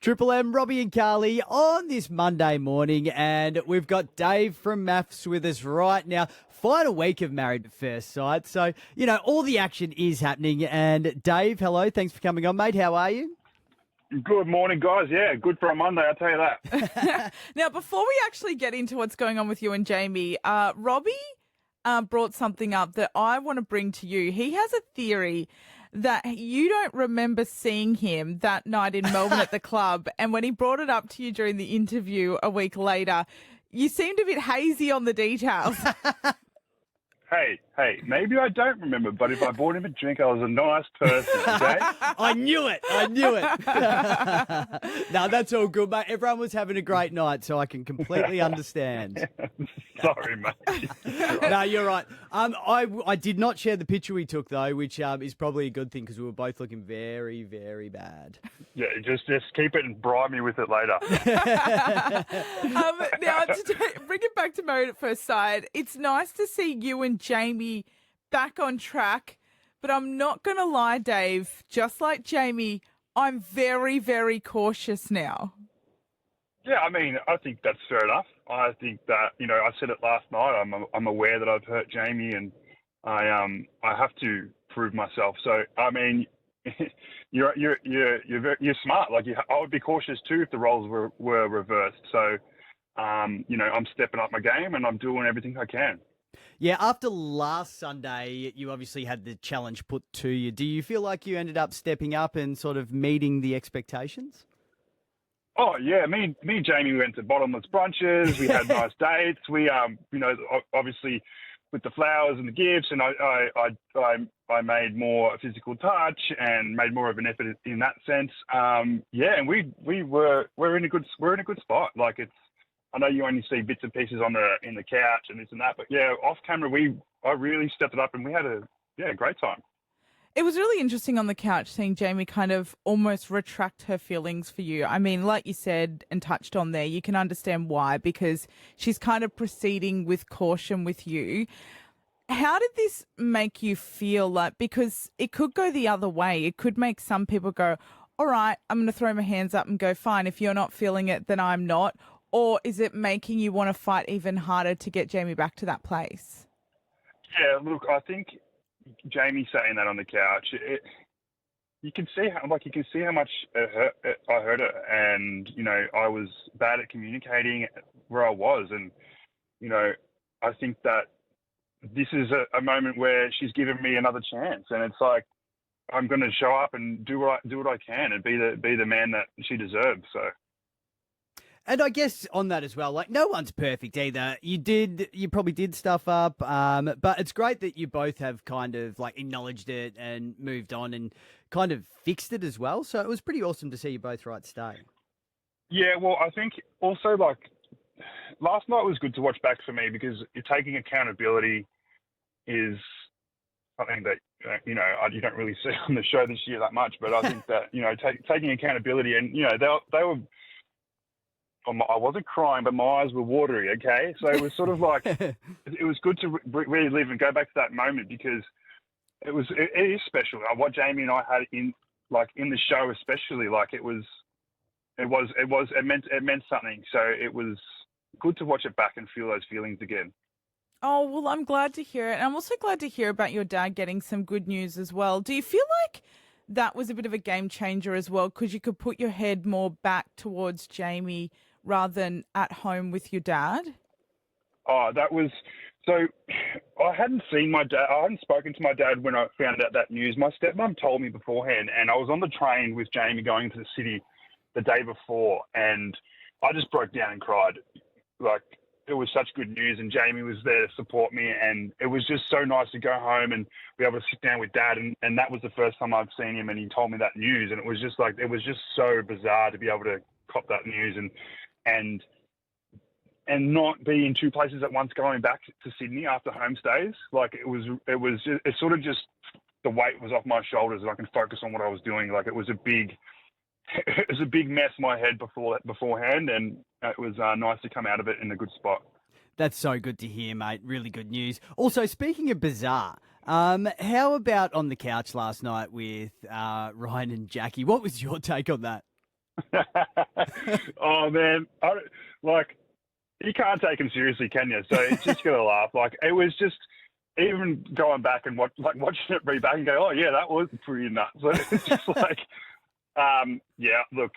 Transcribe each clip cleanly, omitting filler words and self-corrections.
Triple M, Robbie and Carly on this Monday morning, and we've got Dave from MAFS with us right now. Final week of Married at First Sight, so, you know, all the action is happening. And Dave, hello, thanks for coming on, mate. How are you? Good morning, guys. Yeah, good for a Monday, I'll tell you that. Now, before we actually get into what's going on with you and Jamie, Robbie brought something up that I want to bring to you. He has a theory that you don't remember seeing him that night in Melbourne at the club, and when he brought it up to you during the interview a week later, you seemed a bit hazy on the details. Hey, maybe I don't remember, but if I bought him a drink, I was a nice person, okay? I knew it. No, that's all good, mate. Everyone was having a great night, so I can completely understand. Sorry, mate. No, you're right. I did not share the picture we took, though, which is probably a good thing because we were both looking very, very bad. Yeah, just keep it and bribe me with it later. Now, to bring it back to Married at First Sight, it's nice to see you and Jamie back on track, but I'm not going to lie, Dave, just like Jamie, I'm very, very cautious now. Yeah, I mean, I think that's fair enough. I think that, you know, I said it last night. I'm aware that I've hurt Jamie, and I have to prove myself. So, I mean, you're smart. Like, I would be cautious too if the roles were reversed. So, you know, I'm stepping up my game and I'm doing everything I can. Yeah, after last Sunday, you obviously had the challenge put to you. Do you feel like you ended up stepping up and sort of meeting the expectations? Oh yeah, me and Jamie went to bottomless brunches. We had nice dates. We, you know, obviously with the flowers and the gifts, and I made more physical touch and made more of an effort in that sense. Yeah, and we're in a good spot. Like, it's, I know you only see bits and pieces in the couch and this and that, but yeah, off camera I really stepped it up and we had a great time. It was really interesting on the couch seeing Jamie kind of almost retract her feelings for you. I mean, like you said and touched on there, you can understand why, because she's kind of proceeding with caution with you. How did this make you feel? Like, because it could go the other way. It could make some people go, all right, I'm going to throw my hands up and go, fine, if you're not feeling it, then I'm not. Or is it making you want to fight even harder to get Jamie back to that place? Yeah, look, I think Jamie saying that on the couch, you can see how much I hurt her, and you know, I was bad at communicating where I was, and you know, I think that this is a moment where she's given me another chance, and it's like I'm going to show up and do what I can and be the man that she deserves. So. And I guess on that as well, like, no one's perfect either. You probably did stuff up, but it's great that you both have kind of like acknowledged it and moved on and kind of fixed it as well. So it was pretty awesome to see you both right stay. Yeah, well, I think also, like, last night was good to watch back for me because taking accountability is something that, you know, you don't really see on the show this year that much, but I think that, you know, taking accountability, and, you know, they were, I wasn't crying, but my eyes were watery, okay? So it was sort of like, it was good to really live and go back to that moment because it is special. What Jamie and I had in the show especially, like, it meant something. So it was good to watch it back and feel those feelings again. Oh, well, I'm glad to hear it. And I'm also glad to hear about your dad getting some good news as well. Do you feel like that was a bit of a game changer as well because you could put your head more back towards Jamie rather than at home with your dad? Oh, that was... So I hadn't seen my dad. I hadn't spoken to my dad when I found out that news. My stepmom told me beforehand, and I was on the train with Jamie going to the city the day before, and I just broke down and cried. Like, it was such good news, and Jamie was there to support me, and it was just so nice to go home and be able to sit down with Dad, and that was the first time I'd seen him, and he told me that news, and it was just so bizarre to be able to cop that news and not be in two places at once going back to Sydney after home stays. Like, it sort of just, the weight was off my shoulders and I can focus on what I was doing. Like, it was a big mess in my head beforehand, and it was nice to come out of it in a good spot. That's so good to hear, mate. Really good news. Also, speaking of bizarre, how about on the couch last night with Ryan and Jackie? What was your take on that? Oh man, like you can't take him seriously, can you? So it's just gonna laugh. Like it was just even going back and watching it reback and go, oh yeah, that was pretty nuts. So it's just like, yeah, look,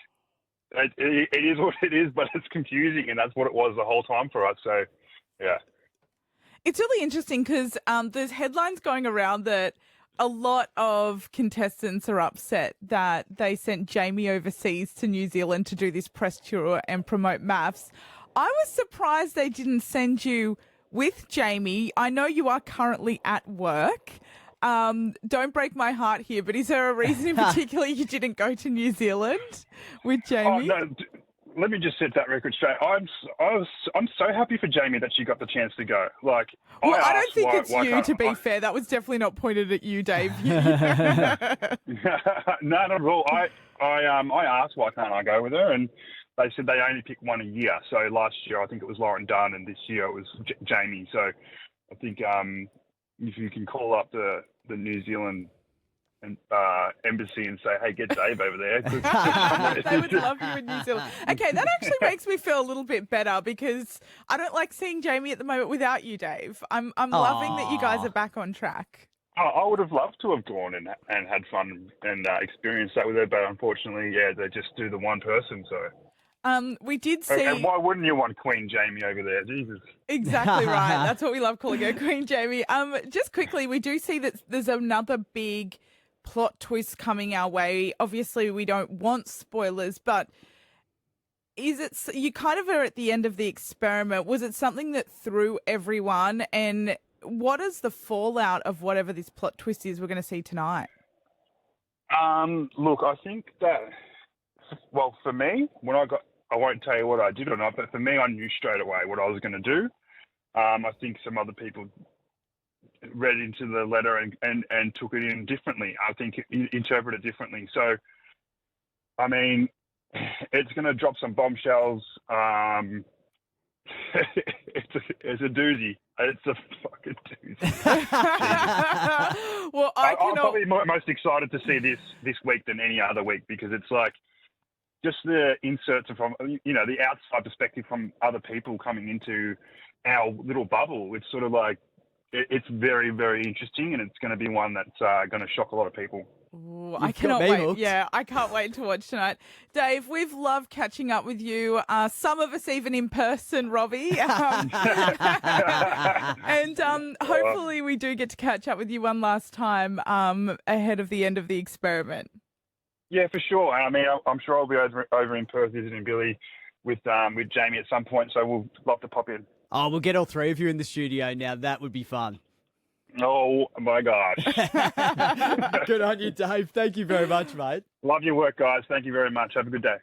it is what it is, but it's confusing, and that's what it was the whole time for us. So yeah. It's really interesting because there's headlines going around that a lot of contestants are upset that they sent Jamie overseas to New Zealand to do this press tour and promote MAFS. I was surprised they didn't send you with Jamie. I know you are currently at work. Don't break my heart here, but is there a reason in particular you didn't go to New Zealand with Jamie? Oh, no, let me just set that record straight. I'm so happy for Jamie that she got the chance to go. Like, well, I don't think it's you. To be fair, that was definitely not pointed at you, Dave. No, not at all. I asked why can't I go with her, and they said they only pick one a year. So last year I think it was Lauren Dunn, and this year it was Jamie. So I think if you can call up the New Zealand embassy and say, hey, get Dave over there. They would love you in New Zealand. Okay, that actually makes me feel a little bit better because I don't like seeing Jamie at the moment without you, Dave. I'm loving that you guys are back on track. Oh, I would have loved to have gone and had fun and experienced that with her, but unfortunately, yeah, they just do the one person. So we did see. And why wouldn't you want Queen Jamie over there? Jesus. Exactly right. That's what we love calling her, Queen Jamie. Just quickly, we do see that there's another big plot twist coming our way. Obviously, we don't want spoilers, but is it you kind of are at the end of the experiment? Was it something that threw everyone? And what is the fallout of whatever this plot twist is we're going to see tonight? Look, I think that, well, for me, I won't tell you what I did or not, but for me, I knew straight away what I was going to do. I think some other people read into the letter and took it in differently. I think interpreted differently. So, I mean, it's going to drop some bombshells. It's a doozy. It's a fucking doozy. Well, I'm probably most excited to see this week than any other week because it's like just the inserts from the outside perspective from other people coming into our little bubble. It's sort of like it's very, very interesting, and it's going to be one that's going to shock a lot of people. Ooh, I cannot wait. Hooked. Yeah, I can't wait to watch tonight. Dave, we've loved catching up with you. Some of us even in person, Robbie. And hopefully we do get to catch up with you one last time ahead of the end of the experiment. Yeah, for sure. I mean, I'm sure I'll be over in Perth visiting Billy with Jamie at some point, so we'll love to pop in. Oh, we'll get all three of you in the studio now. That would be fun. Oh, my gosh. Good on you, Dave. Thank you very much, mate. Love your work, guys. Thank you very much. Have a good day.